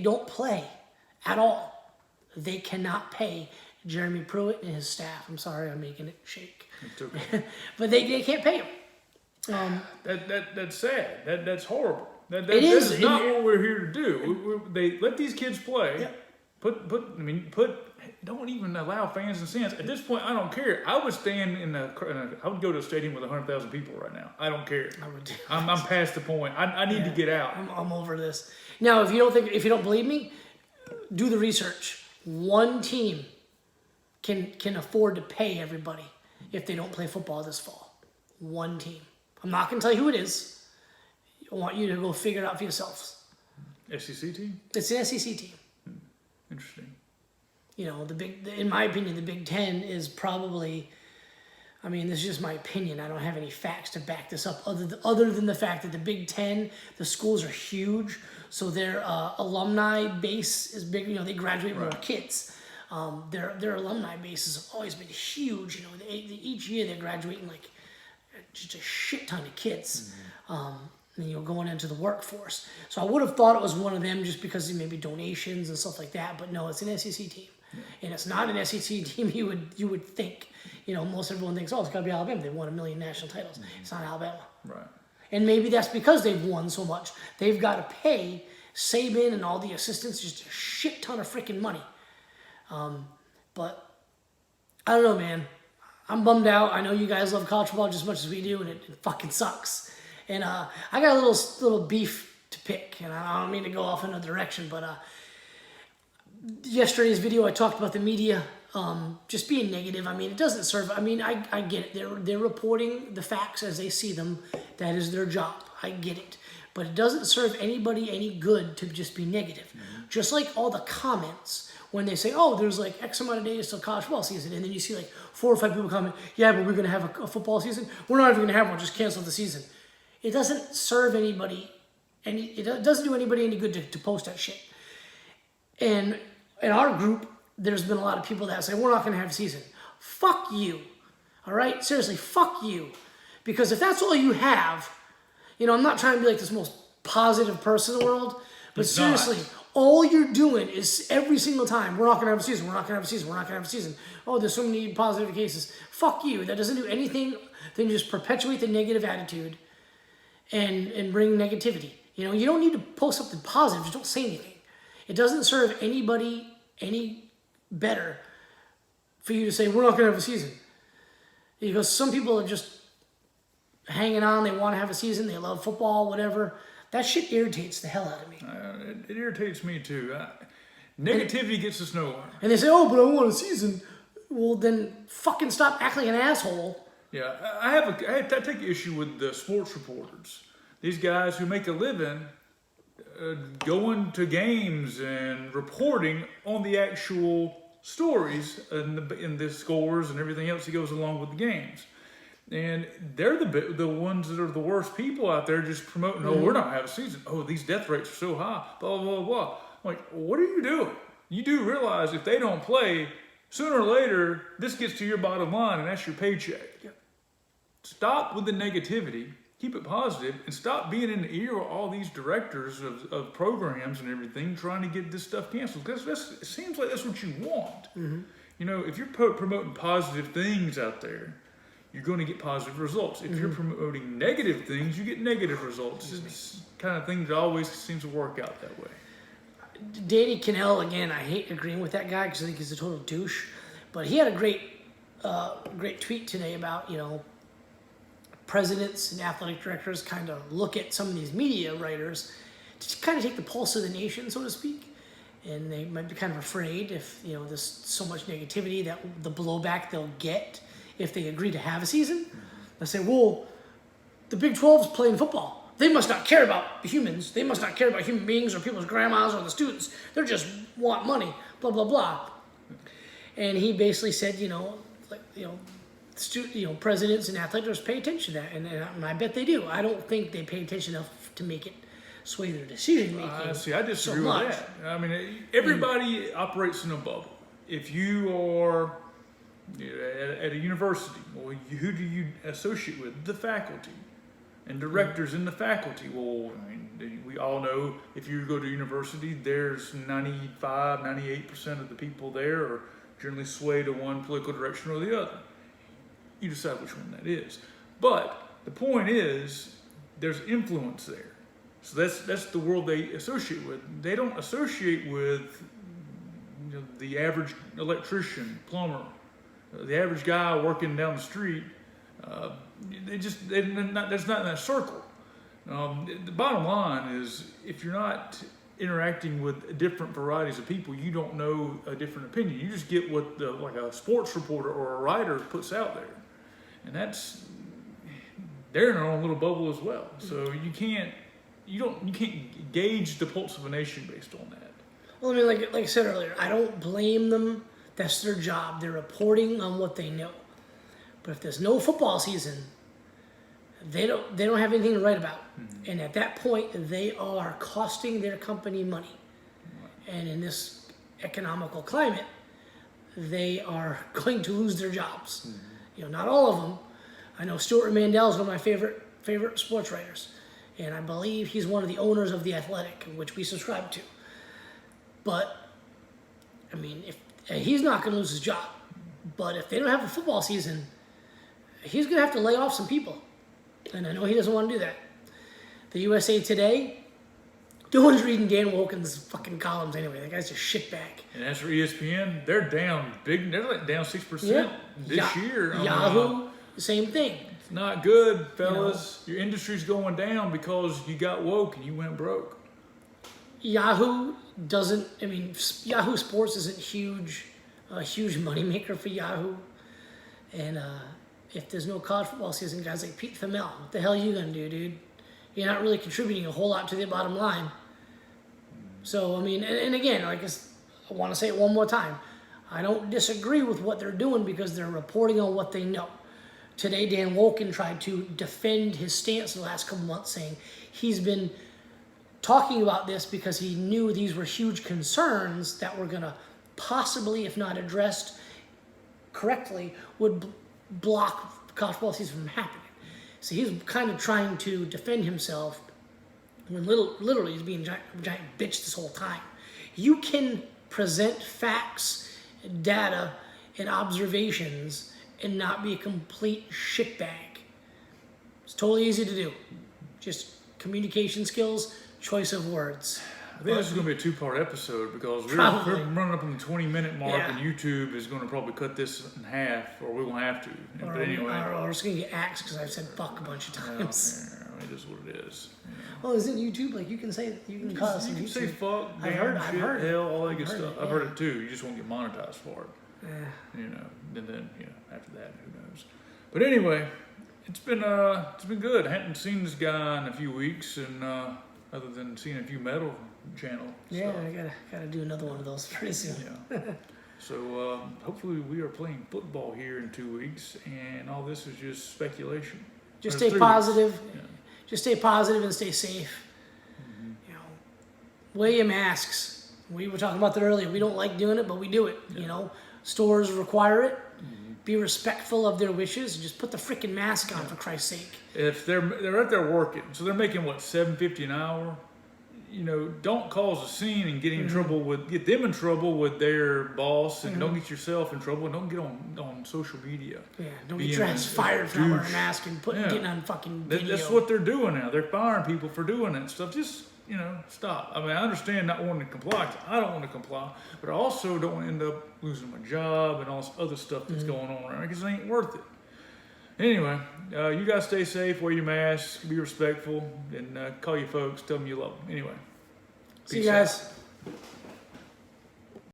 don't play at all, they cannot pay Jeremy Pruitt and his staff. I'm sorry, I'm making it shake. It's okay. But they can't pay him. That's sad. That's horrible. That It is. is not what we're here to do. They let these kids play. Yep. Don't even allow fans and stands. At this point, I don't care. I would stand I would go to a stadium with 100,000 people right now. I don't care. I'm past the point. I need to get out. I'm over this. Now, if you don't believe me, do the research. One team can afford to pay everybody if they don't play football this fall. One team. I'm not going to tell you who it is. I want you to go figure it out for yourselves. SEC team? It's an SEC team. Interesting. You know, in my opinion, the Big Ten is probably, I mean, this is just my opinion. I don't have any facts to back this up other than the fact that the Big Ten, the schools are huge, so their alumni base is bigger. You know, they graduate more kids. Their alumni bases have always been huge. You know, each year they're graduating like just a shit ton of kids. Going into the workforce. So I would have thought it was one of them just because maybe donations and stuff like that. But no, it's an SEC team, and it's not an SEC team you would think. You know, most everyone thinks, oh, it's got to be Alabama. They won 1 million national titles. It's not Alabama. Right. And maybe that's because they've won so much. They've got to pay Saban and all the assistants just a shit ton of freaking money. But I don't know, man. I'm bummed out. I know you guys love college football just as much as we do, and it fucking sucks. And I got a little beef to pick, and I don't mean to go off in a direction, but yesterday's video I talked about the media just being negative. I mean, it doesn't serve. I mean, I get it. They're reporting the facts as they see them. That is their job. I get it. But it doesn't serve anybody any good to just be negative. Just like all the comments when they say, oh, there's like X amount of days till college football season, and then you see like 4 or 5 people comment, yeah, but we're going to have a football season. We're not even going to have one. Just cancel the season. It doesn't serve anybody it doesn't do anybody any good to post that shit. And in our group, there's been a lot of people that say, we're not going to have a season. Fuck you. All right? Seriously, fuck you. Because if that's all you have, you know, I'm not trying to be like this most positive person in the world, but seriously, all you're doing is every single time, we're not going to have a season, we're not going to have a season, we're not going to have a season. Oh, there's so many positive cases. Fuck you. That doesn't do anything than just perpetuate the negative attitude and bring negativity. You know, you don't need to post something positive. Just don't say anything. It doesn't serve anybody any better for you to say, we're not going to have a season. Because some people are just hanging on. They want to have a season. They love football, whatever. That shit irritates the hell out of me. It irritates me too. Negativity gets us nowhere. And they say, oh, but I want a season. Well, then fucking stop acting like an asshole. Yeah, I take issue with the sports reporters. These guys who make a living going to games and reporting on the actual stories and the scores and everything else that goes along with the games. And they're the ones that are the worst people out there just promoting, oh, we're not going to have a season. Oh, these death rates are so high, blah, blah, blah. I'm like, what are you doing? You do realize if they don't play, sooner or later, this gets to your bottom line, and that's your paycheck. Yep. Stop with the negativity, keep it positive, and stop being in the ear of all these directors of programs and everything trying to get this stuff canceled. Because it seems like that's what you want. You know, if you're promoting positive things out there, you're going to get positive results. If you're promoting negative things, you get negative results. It's kind of thing that always seems to work out that way. Danny Kanell, again, I hate agreeing with that guy because I think he's a total douche. But he had a great tweet today about, you know, presidents and athletic directors kind of look at some of these media writers to kind of take the pulse of the nation, so to speak. And they might be kind of afraid if, you know, there's so much negativity that the blowback they'll get if they agree to have a season. They say, well, the Big 12 is playing football. They must not care about humans. They must not care about human beings or people's grandmas or the students. They just want money, blah, blah, blah. And he basically said, you know, like, presidents and athletes pay attention to that. And I bet they do. I don't think they pay attention enough to make it sway their decision making. See, I disagree with that. I mean, everybody operates in a bubble. If you are at a university, well, who do you associate with? The faculty. and directors in the faculty. Well, I mean, we all know if you go to university, there's 95, 98% of the people there are generally sway to one political direction or the other. You decide which one that is. But the point is, there's influence there. So that's the world they associate with. They don't associate with the average electrician, plumber, the average guy working down the street. They're not in that circle. The bottom line is, if you're not interacting with different varieties of people, you don't know a different opinion. You just get what like a sports reporter or a writer puts out there, and they're in their own little bubble as well. So you can't gauge the pulse of a nation based on that. Well, I mean, like I said earlier, I don't blame them. That's their job. They're reporting on what they know. But if there's no football season, they don't have anything to write about. Mm-hmm. And at that point, they are costing their company money. Right. And in this economical climate, they are going to lose their jobs. Mm-hmm. Not all of them. I know Stuart Mandel is one of my favorite sports writers, and I believe he's one of the owners of The Athletic, which we subscribe to. But I mean, if he's not going to lose his job, but if they don't have a football season, he's going to have to lay off some people. And I know he doesn't want to do that. The USA Today, no one's reading Dan Wilkins' fucking columns anyway. That guy's a shitbag. And as for ESPN, they're down big. They're like down 6% this year. Yahoo, same thing. It's not good, fellas. Your industry's going down because you got woke and you went broke. Yahoo Yahoo Sports isn't a huge moneymaker for Yahoo. And if there's no college football season, guys like Pete Thamel, what the hell are you going to do, dude? You're not really contributing a whole lot to the bottom line. So, I mean, and again, I want to say it one more time. I don't disagree with what they're doing because they're reporting on what they know. Today, Dan Wolken tried to defend his stance in the last couple months, saying he's been talking about this because he knew these were huge concerns that were going to possibly, if not addressed correctly, would block college football season from happening. So he's kind of trying to defend himself when literally he's being a giant bitch this whole time. You can present facts, data, and observations and not be a complete shitbag. It's totally easy to do. Just communication skills, choice of words. I think this is going to be a two-part episode because we're running up on the 20-minute mark, and YouTube is going to probably cut this in half, or we won't have to. But anyway, or it's going to get axed because I've said fuck a bunch of times. Yeah, it is what it is. Well, isn't YouTube like you can say you can cuss? You can say fuck, I've heard it. hell, all that good stuff. I've heard it too. You just won't get monetized for it. Yeah. And then after that, who knows? But anyway, it's been good. I hadn't seen this guy in a few weeks, and other than seeing a few metal channel yeah, stuff. I gotta do another one of those pretty soon. Yeah. So hopefully we are playing football here in 2 weeks, and all this is just speculation. Just stay positive. Yeah. Just stay positive and stay safe. Mm-hmm. Wear your masks. We were talking about that earlier. We don't like doing it, but we do it. Yeah. Stores require it. Mm-hmm. Be respectful of their wishes. And just put the freaking mask on, for Christ's sake. If they're out there working, so they're making what, $7.50 an hour. Don't cause a scene and get them in trouble with their boss, and don't get yourself in trouble, and don't get on social media. Yeah, don't get your ass fired for wearing a mask and getting on fucking video. That's what they're doing now. They're firing people for doing that stuff. Just, stop. I mean, I understand not wanting to comply. I don't want to comply, but I also don't want to end up losing my job and all this other stuff that's going on around because it ain't worth it. Anyway, you guys stay safe, wear your masks, be respectful, and call your folks, tell them you love them. Anyway, see you guys. Out.